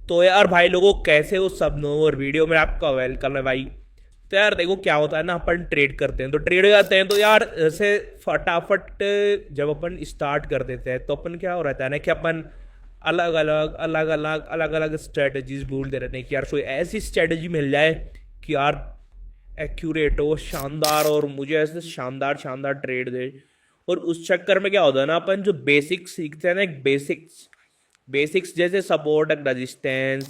तो यार भाई लोगों कैसे हो सब लोग, और वीडियो में आपका वेलकम है भाई। तो यार देखो क्या होता है ना, अपन ट्रेड करते हैं तो ट्रेड करते हैं तो यार ऐसे फटाफट जब अपन स्टार्ट कर देते हैं तो अपन क्या हो रहता है ना कि अपन अलग अलग स्ट्रेटजीज भूलते रहते हैं कि यार कोई ऐसी स्ट्रेटजी मिल जाए कि यार एक्यूरेट हो, शानदार, और मुझे ऐसे शानदार शानदार ट्रेड दे। और उस चक्कर में क्या होता है ना, अपन जो बेसिक्स सीखते हैं ना, एक बेसिक्स बेसिक्स जैसे सपोर्ट, रेजिस्टेंस,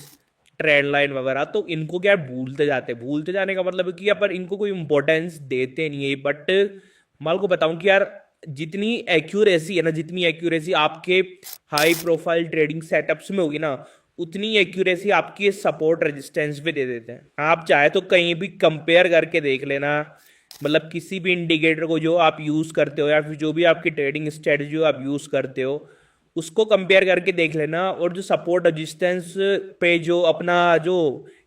ट्रेंड लाइन वगैरह, तो इनको क्या है, भूलते जाते हैं। भूलते जाने का मतलब है कि अपन इनको कोई इंपॉर्टेंस देते नहीं है। बट मैं आपको बताऊं कि यार जितनी एक्यूरेसी है ना, जितनी एक्यूरेसी आपके हाई प्रोफाइल ट्रेडिंग सेटअप्स में होगी ना, उतनी एक्यूरेसी आपकी सपोर्ट रेजिस्टेंस पे दे देते हैं। आप चाहे तो कहीं भी कंपेयर करके देख लेना, मतलब किसी भी इंडिकेटर को जो आप यूज़ करते हो या फिर जो भी आपकी ट्रेडिंग स्ट्रेटजी आप यूज़ करते हो, उसको कंपेयर करके देख लेना। और जो सपोर्ट रेजिस्टेंस पे जो अपना जो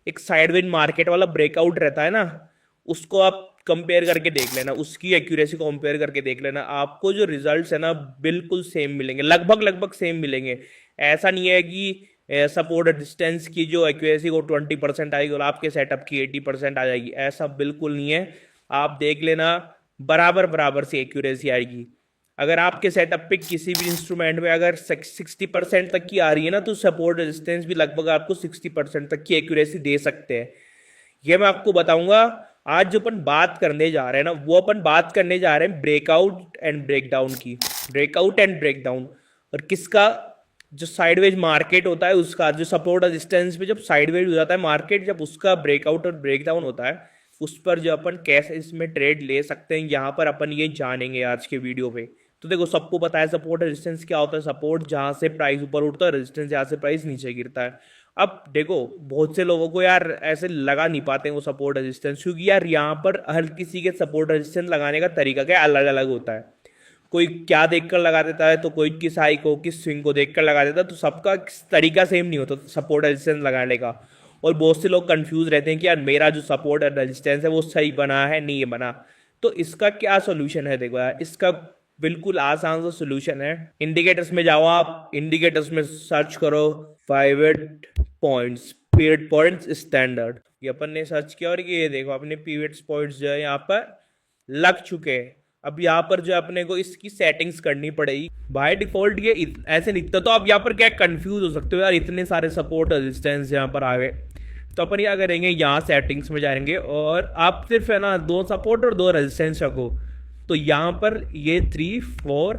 एक साइडवेज मार्केट वाला ब्रेकआउट रहता है ना, उसको आप कंपेयर करके देख लेना, उसकी एक्यूरेसी को कंपेयर करके देख लेना। आपको जो रिजल्ट्स है ना बिल्कुल सेम मिलेंगे, लगभग लगभग सेम मिलेंगे। ऐसा नहीं है कि सपोर्ट रेजिस्टेंस की जो एक्यूरेसी वो 20% आएगी और आपके सेटअप की 80% आ जाएगी, ऐसा बिल्कुल नहीं है। आप देख लेना, बराबर बराबर से एक्यूरेसी आएगी। अगर आपके सेटअप पे किसी भी इंस्ट्रूमेंट में अगर 60% तक की आ रही है ना, तो सपोर्ट रेजिस्टेंस भी लगभग आपको 60% तक की एक्यूरेसी दे सकते हैं। ये मैं आपको बताऊंगा। आज जो अपन बात करने जा रहे हैं ना, वो अपन बात करने जा रहे हैं ब्रेकआउट एंड ब्रेकडाउन की। ब्रेकआउट एंड ब्रेकडाउन, और किसका? जो साइडवेज मार्केट होता है उसका, जो सपोर्ट रेजिस्टेंस पे जब साइडवेज हो जाता है मार्केट, जब उसका ब्रेकआउट और ब्रेकडाउन होता है, उस पर जो अपन कैसे इसमें ट्रेड ले सकते हैं, यहाँ पर अपन ये जानेंगे आज के वीडियो पे। तो देखो, सबको पता है सपोर्ट रेजिस्टेंस क्या होता है। सपोर्ट जहाँ से प्राइस ऊपर उठता है, रेजिस्टेंस जहाँ से प्राइस नीचे गिरता है। अब देखो, बहुत से लोगों को यार ऐसे लगा नहीं पाते हैं वो सपोर्ट रेजिस्टेंस, क्योंकि यार यहाँ पर हर किसी के सपोर्ट रेजिस्टेंस लगाने का तरीका क्या अलग अलग होता है। कोई क्या देखकर लगा देता है, तो कोई किस हाई को, किस स्विंग को देखकर लगा देता है, तो सबका तरीका सेम नहीं होता सपोर्ट रेजिस्टेंस लगाने का। और बहुत से लोग कंफ्यूज रहते हैं कि यार मेरा जो सपोर्ट और रेजिस्टेंस है वो सही बना है नहीं बना। तो इसका क्या सोल्यूशन है? देखो यार, इसका बिल्कुल आसान सा सोल्यूशन है। इंडिकेटर्स में जाओ, आप इंडिकेटर्स में सर्च करो pivot points, pivot points standard. ये अपन ने सर्च किया और ये देखो अपने पिवट पॉइंट्स जो है यहाँ पर लग चुके हैं। अब यहाँ पर जो अपने को इसकी सेटिंग्स करनी पड़ेगी। बाय डिफॉल्ट ये ऐसे नहीं दिखता, तो आप यहाँ पर क्या कंफ्यूज हो सकते हो यार, इतने सारे सपोर्ट रेजिस्टेंस यहाँ पर आ गए। तो अपन क्या करेंगे, यहाँ सेटिंग्स में जाएंगे और आप सिर्फ है ना 2 सपोर्ट और 2 रेजिस्टेंस रखो। तो यहाँ पर ये 3 4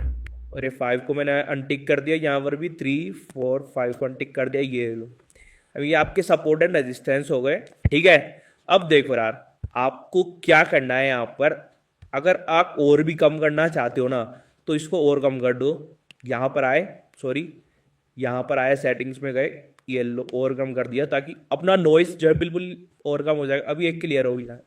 और ये 5 को मैंने अनटिक कर दिया, यहाँ पर भी 3 4 5 को अनटिक कर दिया। ये लो, अभी ये आपके सपोर्ट एंड रेजिस्टेंस हो गए। ठीक है, अब देखो यार आपको क्या करना है यहाँ पर। अगर आप और भी कम करना चाहते हो ना, तो इसको और कम कर दो। यहाँ पर आए, सॉरी यहाँ पर आए, सेटिंग्स में गए, ये लो और कम कर दिया, ताकि अपना नॉइस जो है बिल्कुल और कम हो जाएगा। अभी एक क्लियर हो गया,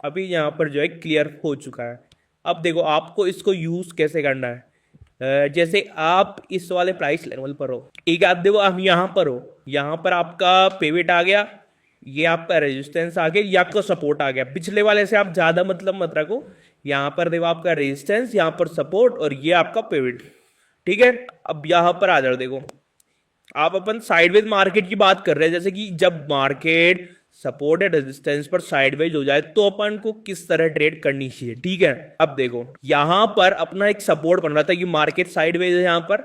अभी यहाँ पर जो है क्लियर हो चुका है। अब देखो आपको इसको यूज़ कैसे करना है। जैसे आप इस वाले प्राइस लेवल पर हो, एक आप देखो, आप यहाँ पर हो, यहाँ पर आपका पेविट आ गया, ये आपका रेजिस्टेंस आ गया, ये आपका सपोर्ट आ गया। पिछले वाले से आप ज़्यादा मतलब मत रखो। यहाँ पर देखो आपका रेजिस्टेंस, यहाँ पर सपोर्ट, और ये आपका पेविट। ठीक है, अब यहाँ पर आ जाओ। देखो आप अपन साइडवेज मार्केट की बात कर रहे हैं, जैसे कि जब मार्केट सपोर्ट या रेजिस्टेंस पर साइडवेज हो जाए तो अपन को किस तरह ट्रेड करनी चाहिए। ठीक है, अब देखो यहां पर अपना एक सपोर्ट बन रहा था, ये मार्केट साइडवेज है, यहां पर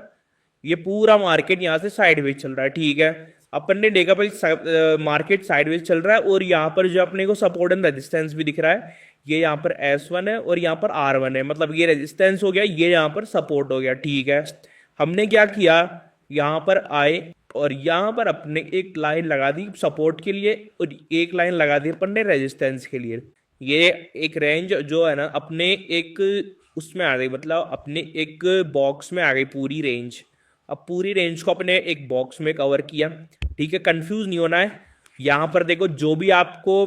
ये पूरा मार्केट यहां से साइडवेज चल रहा है। ठीक है, अपन ने देखा भाई मार्केट साइडवेज चल रहा है, और यहाँ पर जो अपने को सपोर्ट एंड रेजिस्टेंस भी दिख रहा है। ये यहाँ पर S1 है और यहाँ पर R1 है, मतलब ये रेजिस्टेंस हो गया, ये यहाँ पर सपोर्ट हो गया। ठीक है, हमने क्या किया, यहाँ पर आए और यहाँ पर अपने एक लाइन लगा दी सपोर्ट के लिए, और एक लाइन लगा दी अपन ने रेजिस्टेंस के लिए। ये एक रेंज जो है ना अपने एक उसमें आ गई, मतलब अपने एक बॉक्स में आ गई पूरी रेंज। अब पूरी रेंज को अपने एक बॉक्स में कवर किया। ठीक है, कंफ्यूज नहीं होना है। यहाँ पर देखो जो भी आपको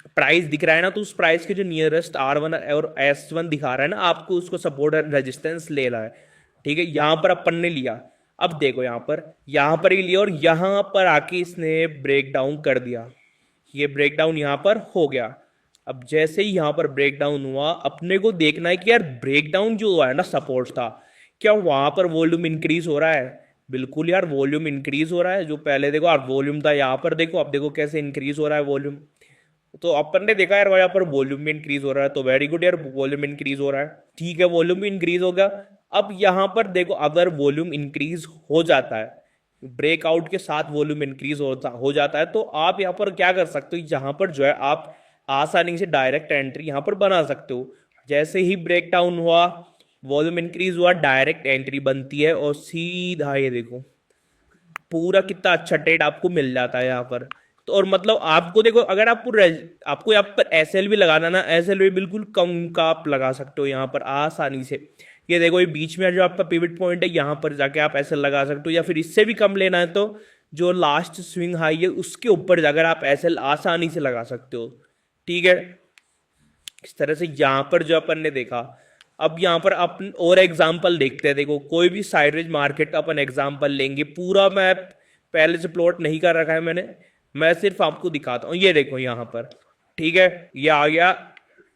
प्राइस दिख रहा है ना, तो उस प्राइस के जो नियरेस्ट R1 और S1 दिखा रहा है ना, आपको उसको सपोर्ट और रेजिस्टेंस ले रहा है। ठीक है, यहाँ पर अपन ने लिया। अब देखो यहाँ पर ही लिया, और यहाँ पर आके इसने ब्रेक डाउन कर दिया। ये ब्रेक डाउन यहाँ पर हो गया। अब जैसे ही यहाँ पर ब्रेक डाउन हुआ, अपने को देखना है कि यार ब्रेक डाउन जो हुआ है ना, सपोर्ट था, क्या वहां पर वॉल्यूम इंक्रीज हो रहा है? बिल्कुल यार वॉल्यूम इंक्रीज हो रहा है। जो पहले देखो आप वॉल्यूम था यहाँ पर, देखो अब देखो कैसे इंक्रीज हो रहा है वॉल्यूम। तो अपन ने देखा यार यहाँ पर वॉल्यूम भी इंक्रीज हो रहा है, तो वेरी गुड यार, वॉल्यूम इंक्रीज हो रहा है। ठीक है, वॉल्यूम भी इंक्रीज हो गया। अब यहाँ पर देखो अगर वॉल्यूम इंक्रीज हो जाता है, ब्रेकआउट के साथ वॉल्यूम इंक्रीज हो जाता है, तो आप यहाँ पर क्या कर सकते हो, यहाँ पर जो है आप आसानी से डायरेक्ट एंट्री यहाँ पर बना सकते हो। जैसे ही ब्रेक डाउन हुआ, वॉल्यूम इंक्रीज हुआ, डायरेक्ट एंट्री बनती है और सीधा ये देखो पूरा कितना अच्छा ट्रेड आपको मिल जाता है यहाँ पर। तो और मतलब आपको देखो, अगर आपको यहाँ पर एसएल भी लगाना ना, एसएल भी बिल्कुल कम का आप लगा सकते हो यहाँ पर आसानी से। ये देखो ये बीच में जो आपका पिवट पॉइंट है, यहाँ पर जाके आप एसएल लगा सकते हो, या फिर इससे भी कम लेना है तो जो लास्ट स्विंग हाई है उसके ऊपर जाकर आप एसएल आसानी से लगा सकते हो। ठीक है, इस तरह से यहाँ पर जो अपन ने देखा। अब यहाँ पर अपन और एग्जाम्पल देखते हैं। देखो कोई भी साइडवेज मार्केट का अपन एग्जाम्पल लेंगे, पूरा मैं पहले से प्लॉट नहीं कर रखा है मैंने, मैं सिर्फ आपको दिखाता हूँ। ये देखो यहाँ पर, ठीक है, ये आ गया,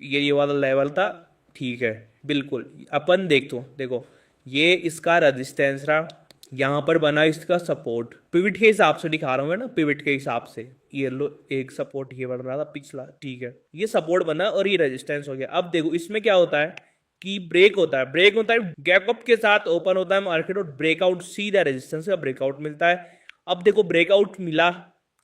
ये वाला लेवल था, ठीक है, बिल्कुल। अपन देखो ये इसका रजिस्टेंस रहा, यहाँ पर बना इसका सपोर्ट, पिवट के हिसाब से दिखा रहा हूँ मैं ना, पिवट के हिसाब से। ये लो एक सपोर्ट ये बन रहा था पिछला, ठीक है, ये सपोर्ट बना और ये रेजिस्टेंस हो गया। अब देखो इसमें क्या होता है कि ब्रेक होता है, गैप अप के साथ ओपन होता है मार्केट और ब्रेकआउट, सीधा रेजिस्टेंस का ब्रेकआउट मिलता है। अब देखो ब्रेकआउट मिला,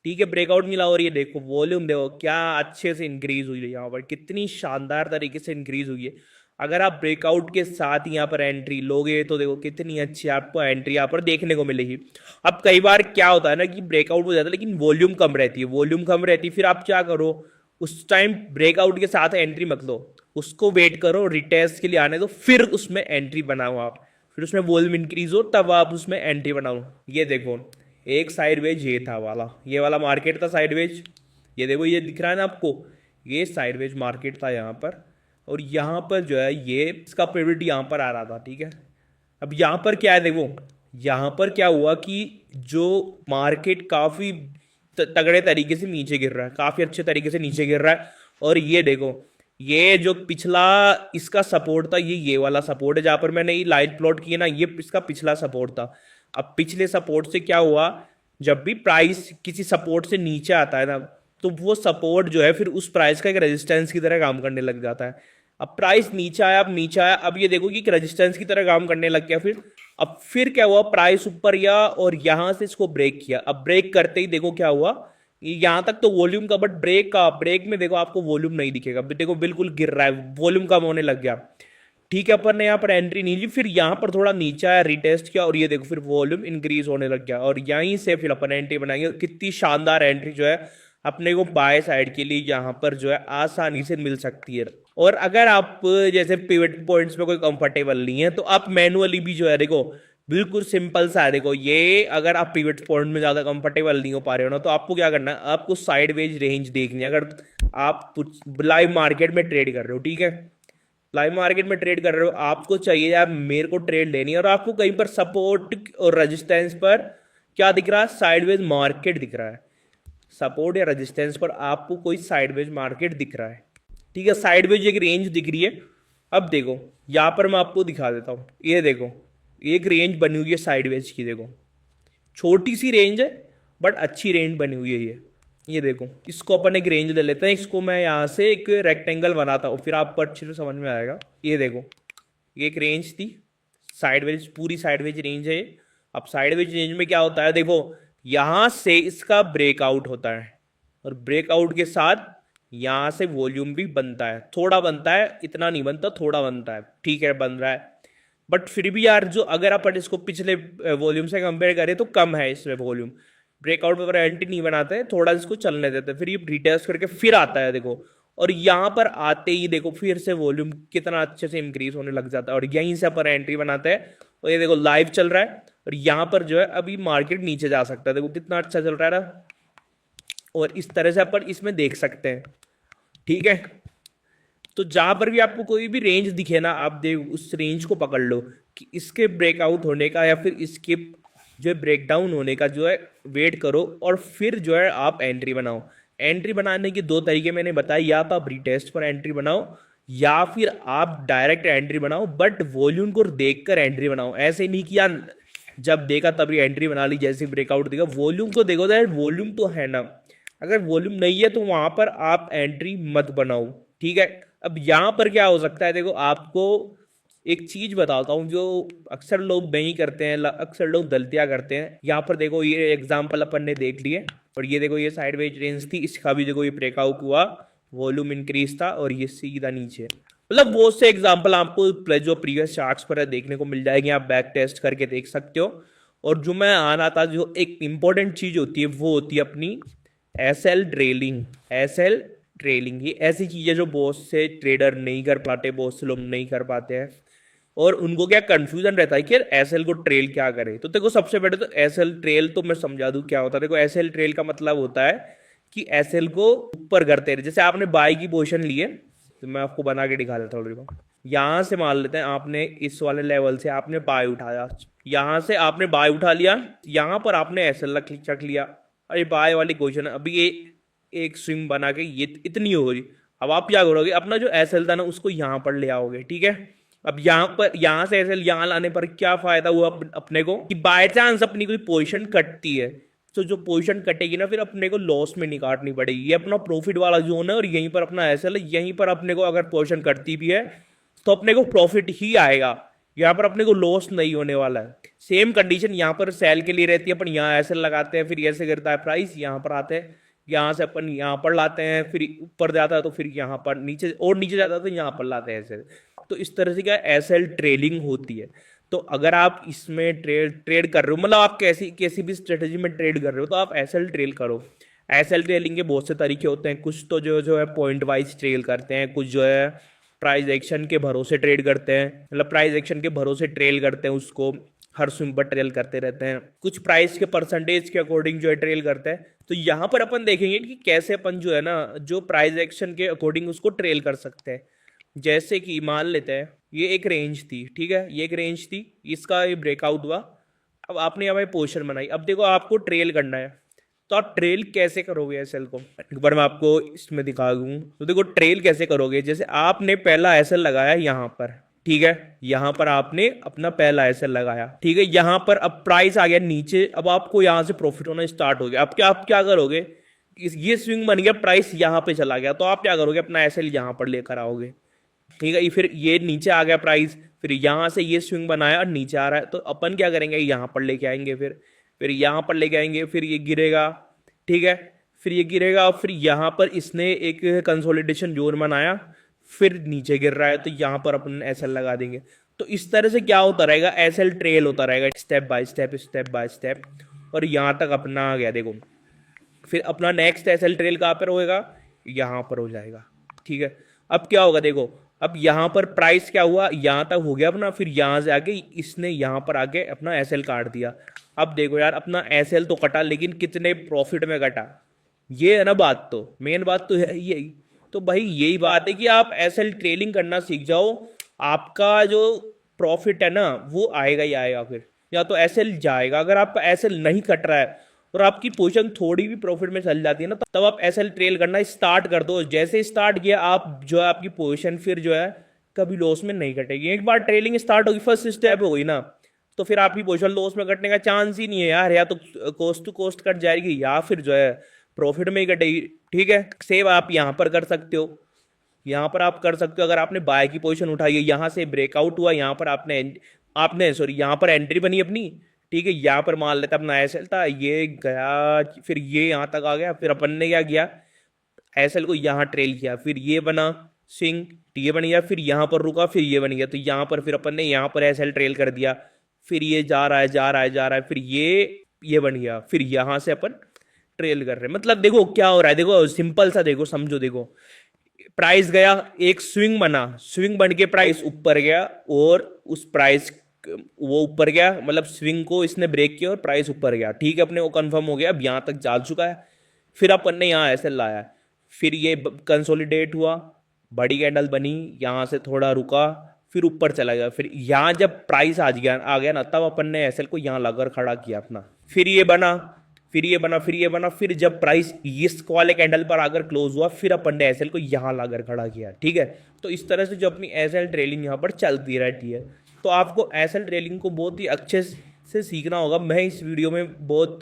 ठीक है, ब्रेकआउट मिला और ये देखो वॉल्यूम देखो क्या अच्छे से इंक्रीज हुई है, यहाँ पर कितनी शानदार तरीके से इंक्रीज हुई है। अगर आप ब्रेकआउट के साथ यहाँ पर एंट्री लोगे तो देखो कितनी अच्छी आपको एंट्री यहाँ पर देखने को मिलेगी। अब कई बार क्या होता है ना कि ब्रेकआउट हो जाता है लेकिन वॉल्यूम कम रहती है, फिर आप क्या करो, उस टाइम ब्रेकआउट के साथ एंट्री मत लो, उसको वेट करो, रिटेस्ट के लिए आने दो, फिर उसमें एंट्री बनाओ आप, फिर उसमें वॉल्यूम इंक्रीज हो तब आप उसमें एंट्री बनाओ। ये देखो एक साइडवेज ये था वाला, ये वाला मार्केट था साइडवेज, ये देखो ये दिख रहा है ना आपको, ये साइडवेज मार्केट था यहाँ पर, और यहाँ पर जो है ये इसका पिवट यहाँ पर आ रहा था, ठीक है। अब यहाँ पर क्या है, देखो यहाँ पर क्या हुआ कि जो मार्केट काफ़ी तगड़े तरीके से नीचे गिर रहा है, काफ़ी अच्छे तरीके से नीचे गिर रहा है। और ये देखो ये जो पिछला इसका सपोर्ट था, ये वाला सपोर्ट है जहाँ पर मैंने ये लाइन प्लॉट की है ना, ये इसका पिछला सपोर्ट था। अब पिछले सपोर्ट से क्या हुआ, जब भी प्राइस किसी सपोर्ट से नीचे आता है ना, तो वो सपोर्ट जो है फिर उस प्राइस का एक रेजिस्टेंस की तरह काम करने लग जाता है। अब प्राइस नीचे आया, अब ये देखो कि एक रेजिस्टेंस की तरह काम करने लग गया। फिर क्या हुआ, प्राइस ऊपर गया और यहां से इसको ब्रेक किया। अब ब्रेक करते ही देखो क्या हुआ, यहां तक तो वॉल्यूम का, बट ब्रेक में देखो आपको वॉल्यूम नहीं दिखेगा, देखो बिल्कुल गिर रहा है, वॉल्यूम कम होने लग गया। ठीक है, अपन ने यहाँ पर एंट्री नहीं ली, फिर यहाँ पर थोड़ा नीचे आया, रिटेस्ट किया और ये देखो फिर वॉल्यूम इंक्रीज होने लग गया, और यहीं से फिर अपन एंट्री बनाएंगे। कितनी शानदार एंट्री जो है अपने को बाय साइड के लिए यहाँ पर जो है आसानी से मिल सकती है। और अगर आप जैसे पिवट पॉइंट्स में कोई कंफर्टेबल नहीं है तो आप मैनुअली भी जो है देखो बिल्कुल सिंपल सा है। देखो ये अगर आप पिवट पॉइंट में ज़्यादा कंफर्टेबल नहीं हो पा रहे हो ना, तो आपको क्या करना है, आपको साइडवेज रेंज देखनी है। अगर आप लाइव मार्केट में ट्रेड कर रहे हो, ठीक है, लाइव मार्केट में ट्रेड कर रहे हो, आपको चाहिए यार मेरे को ट्रेड लेनी है, और आपको कहीं पर सपोर्ट और रेजिस्टेंस पर क्या दिख रहा है, साइडवेज मार्केट दिख रहा है। सपोर्ट या रेजिस्टेंस पर आपको कोई साइडवेज मार्केट दिख रहा है, ठीक है, साइडवेज एक रेंज दिख रही है। अब देखो यहाँ पर मैं आपको दिखा देता हूँ, ये देखो एक रेंज बनी हुई है साइडवेज की, देखो छोटी सी रेंज है बट अच्छी रेंज बनी हुई है ये देखो। इसको अपन एक रेंज ले लेते हैं, इसको मैं यहाँ से एक रेक्टेंगल बनाता हूँ, फिर आपको अच्छे से समझ में आएगा। ये देखो ये एक रेंज थी साइडवेज, पूरी साइडवेज रेंज है। अब साइडवेज रेंज में क्या होता है, देखो यहाँ से इसका ब्रेकआउट होता है और ब्रेकआउट के साथ यहाँ से वॉल्यूम भी बनता है, थोड़ा बनता है, इतना नहीं बनता, थोड़ा बनता है, ठीक है, बन रहा है। बट फिर भी यार जो अगर अपन इसको पिछले वॉल्यूम से कंपेयर करें तो कम है इसमें वॉल्यूम। ब्रेकआउट पर एंट्री नहीं बनाते हैं, थोड़ा इसको चलने देते हैं, फिर ये रिटेस्ट करके फिर आता है देखो, और यहाँ पर आते ही देखो फिर से वॉल्यूम कितना अच्छे से इंक्रीज होने लग जाता है, और यहीं से अपन एंट्री बनाते हैं। और ये देखो लाइव चल रहा है, और यहाँ पर जो है अभी मार्केट नीचे जा सकता है, देखो कितना अच्छा चल रहा है ना, और इस तरह से अपन इसमें देख सकते हैं, ठीक है। तो जहां पर भी आपको कोई भी रेंज दिखे ना, आप देख उस रेंज को पकड़ लो कि इसके ब्रेकआउट होने का या फिर इसके जो है ब्रेकडाउन होने का जो है वेट करो, और फिर जो है आप एंट्री बनाओ। एंट्री बनाने के दो तरीके मैंने बताए, या तो आप रिटेस्ट पर एंट्री बनाओ या फिर आप डायरेक्ट एंट्री बनाओ, बट वॉल्यूम को देखकर एंट्री बनाओ। ऐसे नहीं कि यार जब देखा तभी एंट्री बना ली, जैसे ब्रेकआउट देखा। वॉल्यूम को देखो यार, वॉल्यूम तो है ना, अगर वॉल्यूम नहीं है तो वहां पर आप एंट्री मत बनाओ, ठीक है। अब यहाँ पर क्या हो सकता है, देखो आपको एक चीज बताता हूँ जो अक्सर लोग नहीं करते हैं, अक्सर लोग गलतियां करते हैं। यहाँ पर देखो ये एग्जाम्पल अपन ने देख लिए, और ये देखो ये साइडवेज रेंज थी, इसका भी देखो ये ब्रेकआउट हुआ, वॉल्यूम इंक्रीज था और ये सीधा नीचे। मतलब बहुत से एग्जाम्पल आपको जो प्रीवियस चार्ट्स पर है देखने को मिल जाएगी, आप बैक टेस्ट करके देख सकते हो। और जो मैं आना था, जो एक इंपॉर्टेंट चीज होती है वो होती है अपनी एसएल ट्रेलिंग। एसएल ट्रेलिंग ये ऐसी चीज है जो बहुत से ट्रेडर नहीं कर पाते, बहुत से लोग नहीं कर पाते हैं, और उनको क्या कंफ्यूजन रहता है कि एसएल को ट्रेल क्या करे। तो देखो सबसे पहले तो एसएल ट्रेल तो मैं समझा दूं क्या होता है। देखो एसएल ट्रेल का मतलब होता है कि एसएल को ऊपर करते रहे। जैसे आपने बाई की पोजीशन ली है, तो मैं आपको बना के दिखा देता हूँ। यहाँ से मान लेते हैं आपने इस वाले लेवल से आपने बाय उठाया, यहाँ से आपने बाय उठा लिया, यहाँ पर आपने एसएल रख लिया, अरे बाय वाली पोजीशन अभी ये एक स्विंग बना के ये इतनी हो गई। अब आप क्या करोगे, अपना जो एसएल था ना उसको यहाँ पर ले आओगे, ठीक है। अब यहाँ पर यहाँ से एसएल यहाँ लाने पर क्या फायदा हुआ अपने को कि बाय चांस अपनी कोई पोजीशन कटती है, तो जो पोजीशन कटेगी ना फिर अपने को लॉस में नहीं काटनी पड़ेगी। ये अपना प्रॉफिट वाला जोन है और यहीं पर अपना एसएल है, यहीं पर अपने को अगर पोजीशन कटती भी है तो अपने को प्रॉफिट ही आएगा, यहाँ पर अपने को लॉस नहीं होने वाला है। सेम कंडीशन यहाँ पर सेल के लिए रहती है, अपन यहाँ एसएल लगाते हैं, फिर ऐसे गिरता है प्राइस, यहाँ पर आते हैं, यहाँ से अपन यहाँ पर लाते हैं, फिर ऊपर जाता है तो फिर यहाँ पर नीचे, और नीचे जाता है तो यहाँ पर लाते हैं ऐसे। तो इस तरह से क्या एसएल ट्रेलिंग होती है। तो अगर आप इसमें ट्रेड कर रहे हो, मतलब आप कैसी भी स्ट्रेटेजी में ट्रेड कर रहे हो, तो आप एसएल ट्रेल करो। एसएल ट्रेलिंग के बहुत से तरीके होते हैं, कुछ तो जो है पॉइंट वाइज ट्रेल करते हैं, कुछ जो है प्राइस एक्शन के भरोसे ट्रेड करते हैं, मतलब प्राइस एक्शन के भरोसे ट्रेल करते हैं, उसको हर स्विंग पर ट्रेल करते रहते हैं। कुछ प्राइस के परसेंटेज के अकॉर्डिंग जो है ट्रेल करते हैं। तो यहाँ पर अपन देखेंगे कि कैसे अपन जो है ना जो प्राइस एक्शन के अकॉर्डिंग उसको ट्रेल कर सकते हैं। जैसे कि मान लेते हैं ये एक रेंज थी, ठीक है, ये एक रेंज थी, इसका ये ब्रेकआउट हुआ, अब आपने यहाँ पे पोजीशन बनाई। अब देखो आपको ट्रेल करना है, तो आप ट्रेल कैसे करोगे एसएल को, एक बार मैं आपको इसमें दिखा दूँ। तो देखो ट्रेल कैसे करोगे, जैसे आपने पहला एसएल लगाया यहाँ पर, ठीक है, यहाँ पर आपने अपना पहला एसएल लगाया, ठीक है, यहाँ पर अब प्राइस आ गया नीचे, अब आपको यहाँ से प्रॉफिट होना स्टार्ट हो गया। अब आप क्या करोगे, ये स्विंग बन गया, प्राइस यहाँ पे चला गया, तो आप क्या करोगे, अपना एसएल यहाँ पर लेकर आओगे, ठीक है। फिर ये नीचे आ गया प्राइस, फिर यहाँ से ये स्विंग बनाया और नीचे आ रहा है, तो अपन क्या करेंगे, यहाँ पर लेके आएंगे, फिर यहाँ पर लेके आएंगे, फिर ये गिरेगा, ठीक है, फिर ये गिरेगा, फिर यहाँ पर इसने एक कंसोलिडेशन जोन बनाया, फिर नीचे गिर रहा है, तो यहाँ पर अपन एसएल लगा देंगे। तो इस तरह से क्या होता रहेगा, एसएल ट्रेल होता रहेगा step by step, step by step, और यहाँ तक अपना आ गया। देखो फिर अपना नेक्स्ट एसएल ट्रेल कहाँ पर होएगा, यहाँ पर हो जाएगा, ठीक है। अब क्या होगा, देखो अब यहाँ पर प्राइस क्या हुआ, यहाँ तक हो गया अपना, फिर यहाँ से आके इसने यहाँ पर आके अपना एसएल काट दिया। अब देखो यार अपना एसएल तो कटा, लेकिन कितने प्रॉफिट में कटा, ये है ना बात, तो मेन बात तो है यही। तो भाई यही बात है कि आप एसएल ट्रेलिंग करना सीख जाओ, आपका जो प्रॉफिट है ना वो आएगा ही आएगा, फिर या तो एसएल जाएगा। अगर आपका एसएल नहीं कट रहा है और आपकी पोजीशन थोड़ी भी प्रॉफिट में चल जाती है ना, तब आप एसएल ट्रेल करना स्टार्ट कर दो। जैसे स्टार्ट किया आप जो है आपकी पोजीशन फिर जो है कभी लॉस में नहीं कटेगी। एक बार ट्रेलिंग स्टार्ट होगी, फर्स्ट स्टेप हो गई ना, तो फिर आपकी पोजीशन लॉस में कटने का चांस ही नहीं है यार, या तो कॉस्ट टू कॉस्ट कट जाएगी या फिर जो है प्रॉफिट में ही कटेगी, ठीक है। सेव आप यहाँ पर कर सकते हो, यहाँ पर आप कर सकते हो। अगर आपने बाय की पोजीशन उठाई है, यहाँ से ब्रेकआउट हुआ, यहाँ पर आपने सॉरी यहाँ पर एंट्री बनी अपनी, ठीक है, यहाँ पर मान लेता अपना एसएल था, ये गया, फिर ये यहाँ तक आ गया, फिर अपन ने क्या किया, एसएल को यहाँ ट्रेल किया, फिर ये बना स्विंग, ये बन गया, फिर यहाँ पर रुका, फिर ये बन गया, तो यहाँ पर फिर अपन ने यहाँ पर एसएल ट्रेल कर दिया, फिर ये जा रहा है जा रहा है जा रहा है, फिर ये बन गया, फिर यहाँ से अपन ट्रेल कर रहे हैं। मतलब देखो क्या हो रहा है, देखो सिंपल सा, देखो समझो, देखो प्राइस गया, एक स्विंग बना, स्विंग बन के प्राइस ऊपर गया, और उस प्राइस वो ऊपर गया, मतलब स्विंग को इसने ब्रेक किया और प्राइस ऊपर गया, ठीक है, अपने वो कंफर्म हो गया, अब यहाँ तक जा चुका है। फिर अपन ने यहाँ ऐसे लाया, फिर ये कंसोलिडेट हुआ, बड़ी कैंडल बनी, यहाँ से थोड़ा रुका, फिर ऊपर चला गया, फिर यहाँ जब प्राइस आ गया ना, तब अपन ने एसएल को यहाँ लगाकर खड़ा किया अपना, फिर ये बना, फिर ये बना, फिर ये बना, फिर जब प्राइस इस वाले कैंडल पर आकर क्लोज हुआ, फिर अपन ने एसएल को यहाँ लाकर खड़ा किया, ठीक है। तो इस तरह से जो अपनी एसएल ट्रेलिंग यहाँ पर चलती रहती है। तो आपको एसएल ट्रेलिंग को बहुत ही अच्छे से सीखना होगा। मैं इस वीडियो में बहुत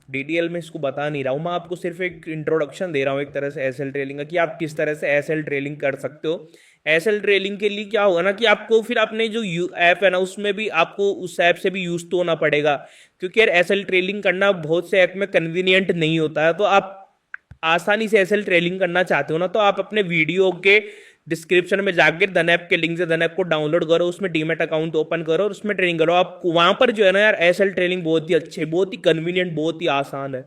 डिटेल में इसको बता नहीं रहा हूँ, मैं आपको सिर्फ एक इंट्रोडक्शन दे रहा हूँ एक तरह से एस एल ट्रेलिंग का, कि आप किस तरह से एस एल ट्रेलिंग कर सकते हो। एस एल ट्रेलिंग के लिए क्या होगा ना कि आपको फिर अपने जो ऐप है ना उसमें भी आपको उस ऐप से भी यूज़ तो होना पड़ेगा, क्योंकि यार एस एल ट्रेलिंग करना बहुत से ऐप में कन्वीनियंट नहीं होता है। तो आप आसानी से एस एल ट्रेलिंग करना चाहते हो ना, तो आप अपने वीडियो के डिस्क्रिप्शन में जाकर धन ऐप के लिंक से धन ऐप को डाउनलोड करो, उसमें डीमेट अकाउंट ओपन करो और उसमें ट्रेनिंग करो। आप वहां पर जो है ना यार एस एल ट्रेनिंग बहुत ही अच्छे, बहुत ही कन्वीनियंट, बहुत ही आसान है।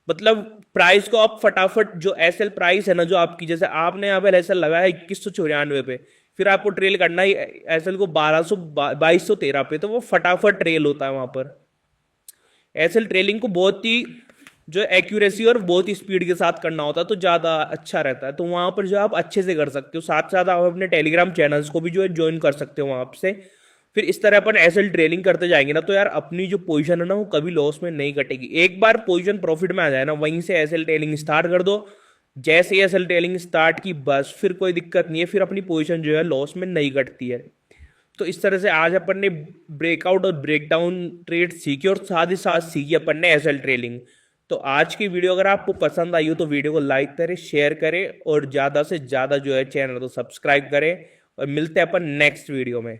मतलब प्राइस को आप फटाफट, जो एस एल प्राइस है ना जो आपकी, जैसे आपने यहाँ पे एस एल लगाया 2194 पे, फिर आपको ट्रेल करना ही एस एल को 2213 पे, तो वो फटाफट ट्रेल होता है वहां पर। एस एल ट्रेलिंग को बहुत ही जो एक्यूरेसी और बहुत ही स्पीड के साथ करना होता है तो ज़्यादा अच्छा रहता है। तो वहाँ पर जो आप अच्छे से कर सकते हो, साथ साथ आप अपने टेलीग्राम चैनल्स को भी जो है ज्वाइन कर सकते हो वहाँ से। फिर इस तरह अपन एस एल ट्रेलिंग करते जाएंगे ना, तो यार अपनी जो पोजीशन है ना वो कभी लॉस में नहीं कटेगी। एक बार पोजीशन प्रॉफिट में आ जाए ना, वहीं से एस एल ट्रेलिंग स्टार्ट कर दो। जैसे ही एस एल ट्रेलिंग स्टार्ट की बस फिर कोई दिक्कत नहीं है, फिर अपनी पोजीशन जो है लॉस में नहीं कटती है। तो इस तरह से आज अपन ने ब्रेकआउट और ब्रेकडाउन ट्रेड सीखी और साथ ही साथ सीखी अपन ने एस एल ट्रेलिंग। तो आज की वीडियो अगर आपको पसंद आई हो तो वीडियो को लाइक करें, शेयर करें और ज़्यादा से ज़्यादा जो है चैनल को सब्सक्राइब करें, और मिलते हैं अपन नेक्स्ट वीडियो में।